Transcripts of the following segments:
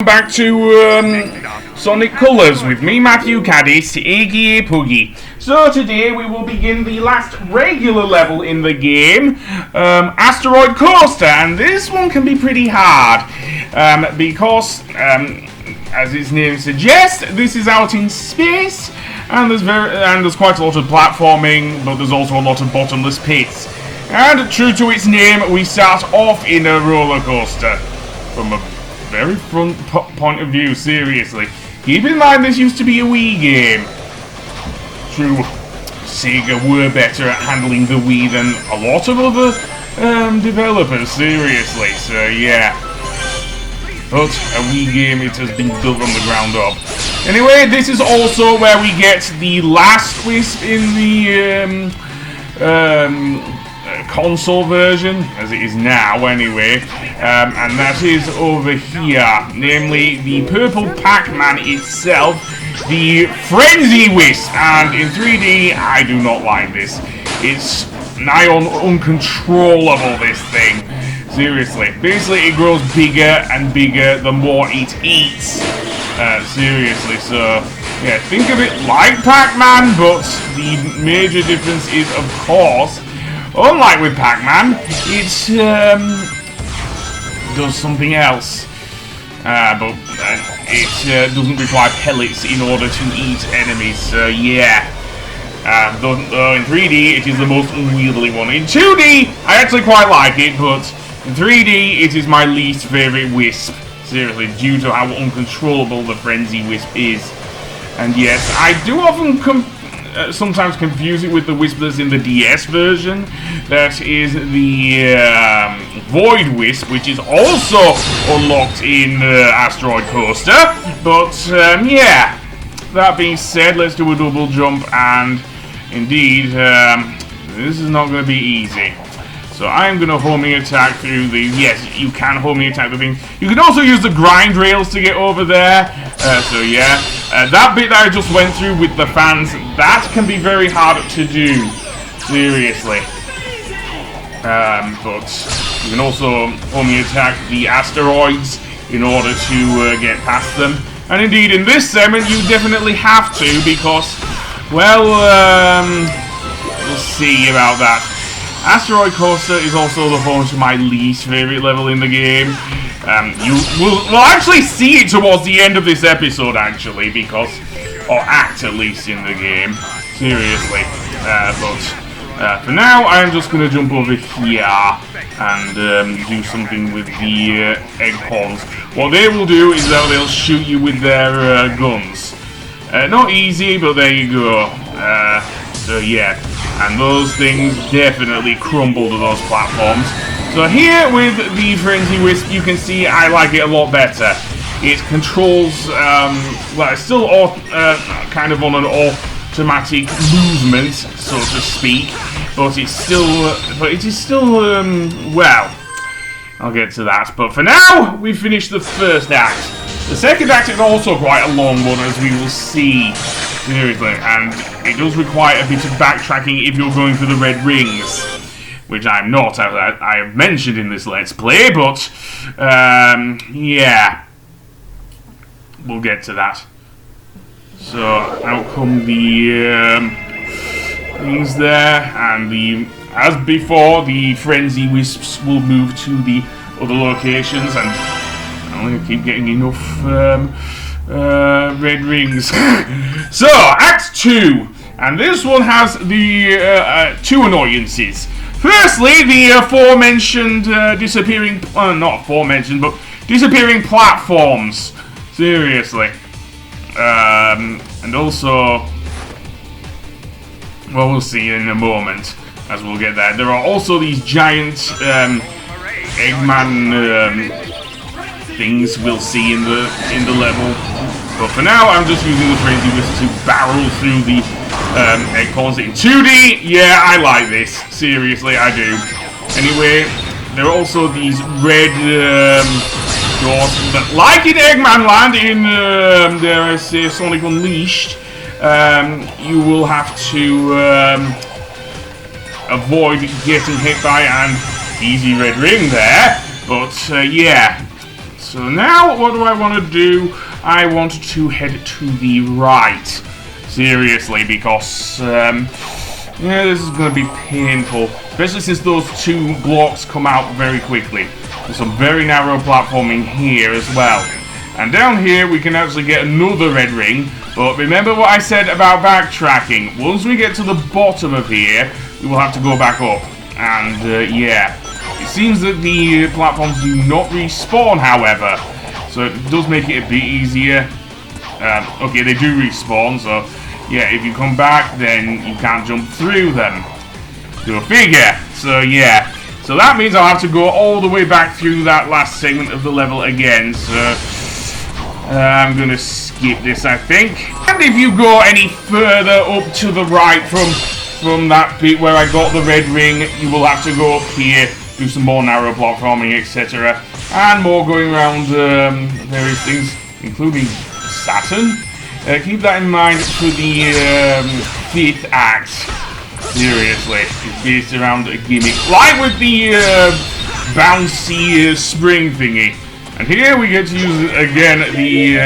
back to Sonic Colors with me, Matthew Caddis, aka Puggy. So today we will begin the last regular level in the game, Asteroid Coaster, and this one can be pretty hard because, as its name suggests, this is out in space, and there's quite a lot of platforming, but there's also a lot of bottomless pits. And true to its name, we start off in a roller coaster from a very front point of view. Seriously, keep in mind this used to be a Wii game. True, Sega were better at handling the Wii than a lot of other developers. Seriously, so yeah. But a Wii game, it has been built from the ground up. Anyway, this is also where we get the last Wisp in the console version, as it is now anyway, and that is over here, namely the Purple Pac-Man itself, the Frenzy Wisp, and in 3D, I do not like this. It's nigh on uncontrollable, this thing. Seriously. Basically, it grows bigger and bigger the more it eats. Seriously, so, yeah, think of it like Pac-Man, but the major difference is, of course, unlike with Pac-Man, it does something else. But it doesn't require pellets in order to eat enemies, so yeah. Though in 3D, it is the most unwieldy one. In 2D, I actually quite like it, but in 3D, it is my least favourite Wisp. Seriously, due to how uncontrollable the Frenzy Wisp is. And yes, I do often sometimes confuse it with the Wisp that's in the DS version. That is the Void Wisp, which is also unlocked in Asteroid Coaster. But yeah, that being said, let's do a double jump, and indeed, this is not going to be easy. So I'm going to homing attack through the... Yes, you can homing attack the thing. You can also use the grind rails to get over there. So yeah, that bit that I just went through with the fans, that can be very hard to do. Seriously. But you can also homing attack the asteroids in order to get past them. And indeed, in this segment, you definitely have to, because, well, we'll see about that. Asteroid Coaster is also the home to my least favourite level in the game. You will actually see it towards the end of this episode, actually, because, or act at least in the game. Seriously. But for now, I am just going to jump over here and do something with the egg pawns. What they will do is that they'll shoot you with their guns. Not easy, but there you go. So yeah. And those things definitely crumble to those platforms. So here with the Frenzy Wisp, you can see I like it a lot better. It controls, well, it's still kind of on an automatic movement, so to speak, but it's still, well, I'll get to that. But for now, we've finished the first act. The second act is also quite a long one, as we will see. Seriously, and it does require a bit of backtracking if you're going for the red rings, which I'm not, as I have mentioned in this Let's Play, but, yeah, we'll get to that. So, out come the things there, and as before, the Frenzy Wisps will move to the other locations, and I'm going to keep getting enough, red rings. So, Act 2, and this one has the two annoyances. Firstly, the aforementioned disappearing, not aforementioned, but disappearing platforms. Seriously. And also, well, we'll see in a moment, as we'll get there. There are also these giant Eggman things we'll see in the level. But for now, I'm just using the Frenzy Wisp to barrel through the egg pawns in 2D. Yeah, I like this. Seriously, I do. Anyway, there are also these red doors that, like in Eggman Land, in, dare I say, Sonic Unleashed, you will have to avoid getting hit by an easy red ring there. But, yeah. So now, what do I want to do? I want to head to the right. Seriously, because, yeah, this is going to be painful. Especially since those two blocks come out very quickly. There's some very narrow platforming here as well. And down here, we can actually get another red ring. But remember what I said about backtracking. Once we get to the bottom of here, we will have to go back up. And, yeah. It seems that the platforms do not respawn, however. So it does make it a bit easier. Okay, they do respawn, so yeah, if you come back, then you can't jump through them. Go figure. So yeah. So that means I'll have to go all the way back through that last segment of the level again. So I'm going to skip this, I think. And if you go any further up to the right from that bit where I got the red ring, you will have to go up here, do some more narrow platforming, etc. And more going around various things, including Saturn. Keep that in mind for the 5th act. Seriously, it's based around a gimmick, like with the bouncy spring thingy. And here we get to use again the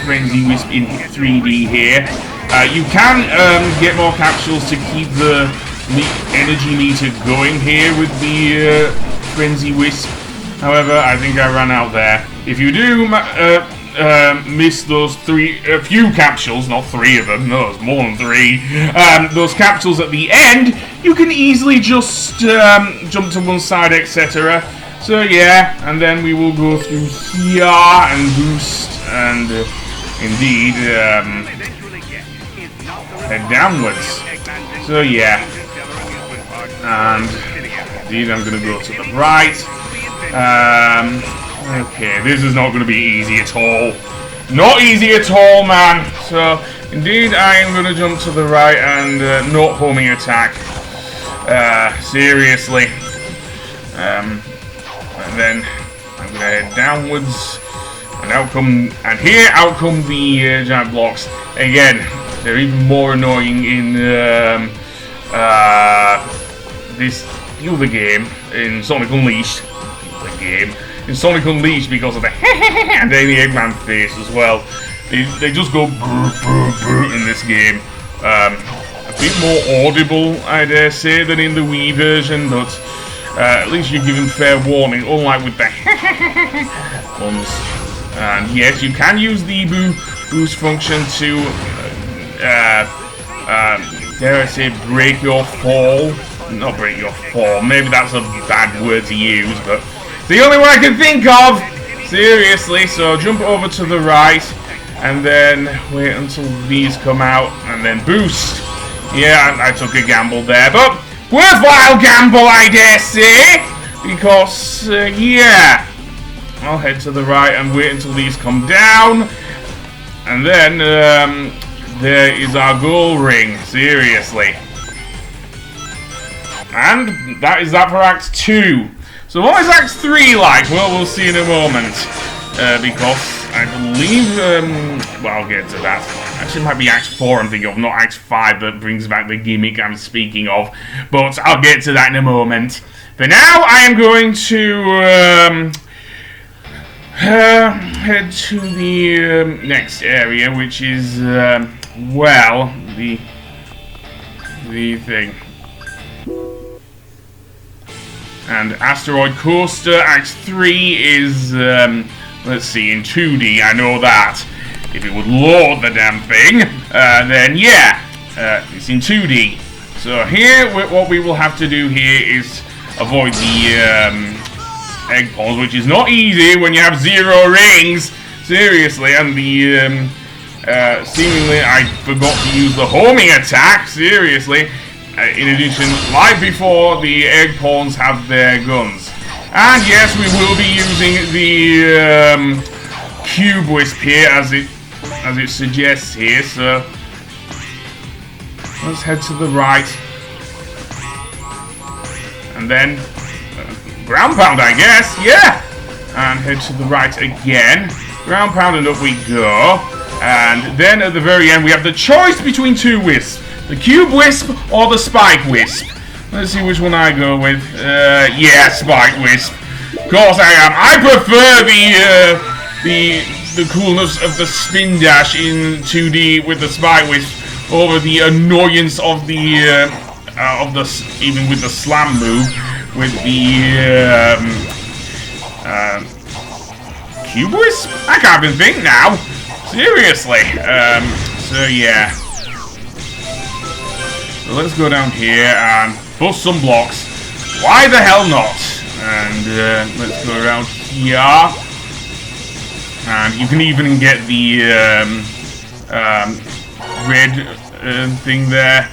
Frenzy Wisp in 3D here. You can get more capsules to keep the energy meter going here with the Frenzy Wisp. However, I think I ran out there. If you do miss those few capsules, not 3 of them, no, it's more than 3, those capsules at the end, you can easily just jump to one side, etc. So yeah, and then we will go through here and boost and indeed head downwards. So yeah, and indeed I'm going to go to the right. Okay, this is not going to be easy at all. Not easy at all, man. So, indeed, I am going to jump to the right and not homing attack. Seriously. And then I'm going to head downwards. And here out come the giant blocks. Again, they're even more annoying in this other game, in Sonic Unleashed. In Sonic Unleashed, because of the and then the Eggman face as well. They just go brr, brr, brr in this game. A bit more audible, I dare say, than in the Wii version, but at least you're given fair warning, unlike with the ones. And yes, you can use the boost function to, dare I say, break your fall. Not break your fall, maybe that's a bad word to use, but the only one I can think of! Seriously, so jump over to the right, and then wait until these come out, and then boost. Yeah, I took a gamble there, but worthwhile gamble, I dare say! Because, yeah, I'll head to the right and wait until these come down, and then, there is our goal ring, seriously. And that is that for Act 2. So what is Act 3 like? Well, we'll see in a moment. Because I believe, well, I'll get to that. Actually, it might be Act 4 I'm thinking of, not Act 5 that brings back the gimmick I'm speaking of. But I'll get to that in a moment. For now, I am going to head to the next area, which is, well, the thing. And Asteroid Coaster Act 3 is, let's see, in 2D, I know that. If it would load the damn thing, then yeah, it's in 2D. So here, what we will have to do here is avoid the egg balls, which is not easy when you have 0 rings. Seriously, and the, seemingly I forgot to use the homing attack, seriously. In addition, like before, the egg pawns have their guns. And yes, we will be using the cube wisp here as it suggests here, so let's head to the right. And then ground pound, I guess, yeah! And head to the right again. Ground pound and up we go. And then at the very end we have the choice between 2 wisps. The Cube Wisp or the Spike Wisp? Let's see which one I go with. Yeah, Spike Wisp. Of course I am. I prefer the coolness of the spin dash in 2D with the Spy Wisp over the annoyance of the even with the slam move with the Cube Wisp? I can't even think now. Seriously. So yeah. So let's go down here and bust some blocks. Why the hell not? And let's go around here. And you can even get the red thing there.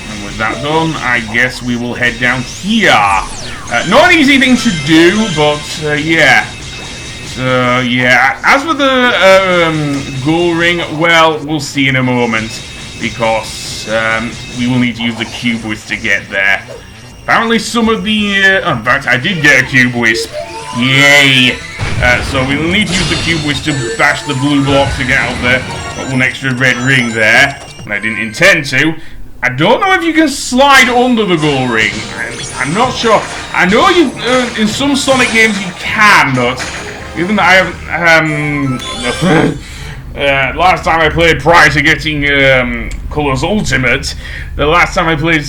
And with that done, I guess we will head down here. Not an easy thing to do, but yeah. So yeah, as for the goal ring, well, we'll see in a moment, because we will need to use the Cube Wisp to get there. Apparently some of the... in fact, I did get a Cube Wisp. Yay! So we will need to use the Cube Wisp to bash the blue blocks to get out there. Got one extra red ring there, and I didn't intend to. I don't know if you can slide under the goal ring. I'm not sure. I know you in some Sonic games you can, but even though I have... last time I played prior to getting Colors Ultimate, the last time I played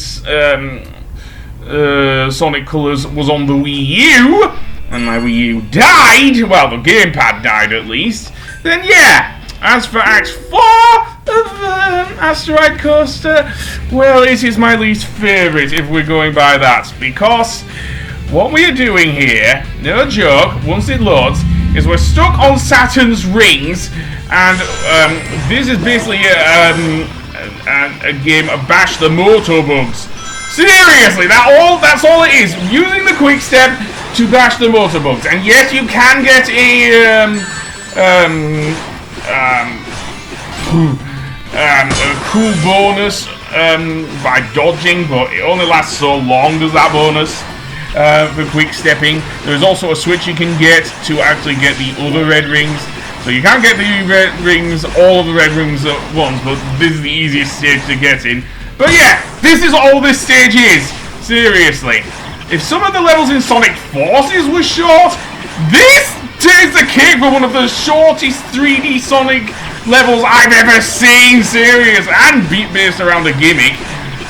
Sonic Colors was on the Wii U, and my Wii U died, well, the gamepad died at least. Then yeah, as for Act 4 of Asteroid Coaster, well, it is my least favourite if we're going by that, because what we are doing here, no joke, once it loads, is we're stuck on Saturn's rings, and this is basically a game of bash the motor bugs. Seriously, that's all it is. Using the quick step to bash the motor bugs, and yes, you can get a cool bonus by dodging, but it only lasts so long. Does that bonus? For quick stepping. There's also a switch you can get to actually get the other red rings. So you can't get the red rings, all of the red rings at once, but this is the easiest stage to get in. But yeah, this is all this stage is. Seriously. If some of the levels in Sonic Forces were short, this takes the cake for one of the shortest 3D Sonic levels I've ever seen. Serious. And based around a gimmick.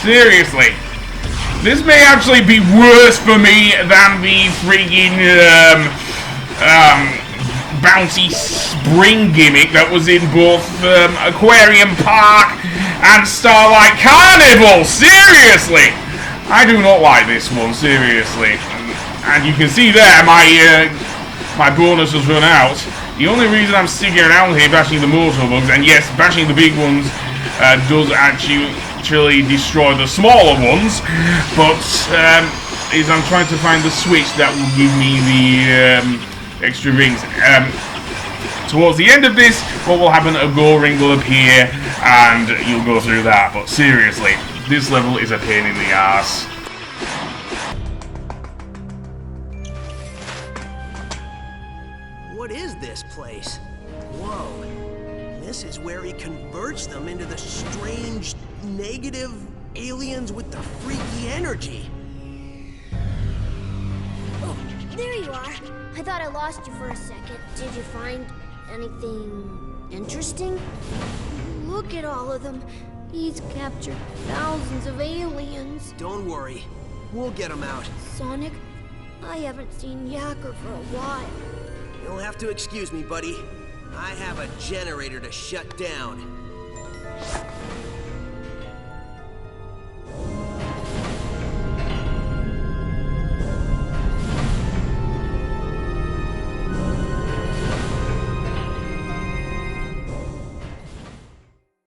Seriously. This may actually be worse for me than the freaking bouncy spring gimmick that was in both Aquarium Park and Starlight Carnival. Seriously, I do not like this one. Seriously, and you can see there my bonus has run out. The only reason I'm sticking around here bashing the motor bugs, and yes, bashing the big ones does actually destroy the smaller ones, but is I'm trying to find the switch that will give me the extra rings. Towards the end of this, what will happen, a goal ring will appear and you'll go through that, but seriously, this level is a pain in the ass. What is this place? Whoa. This is where he converts them into the strange, negative aliens with the freaky energy. Oh, there you are. I thought I lost you for a second. Did you find anything interesting? Look at all of them. He's captured thousands of aliens. Don't worry. We'll get them out. Sonic, I haven't seen Yacker for a while. You'll have to excuse me, buddy. I have a generator to shut down.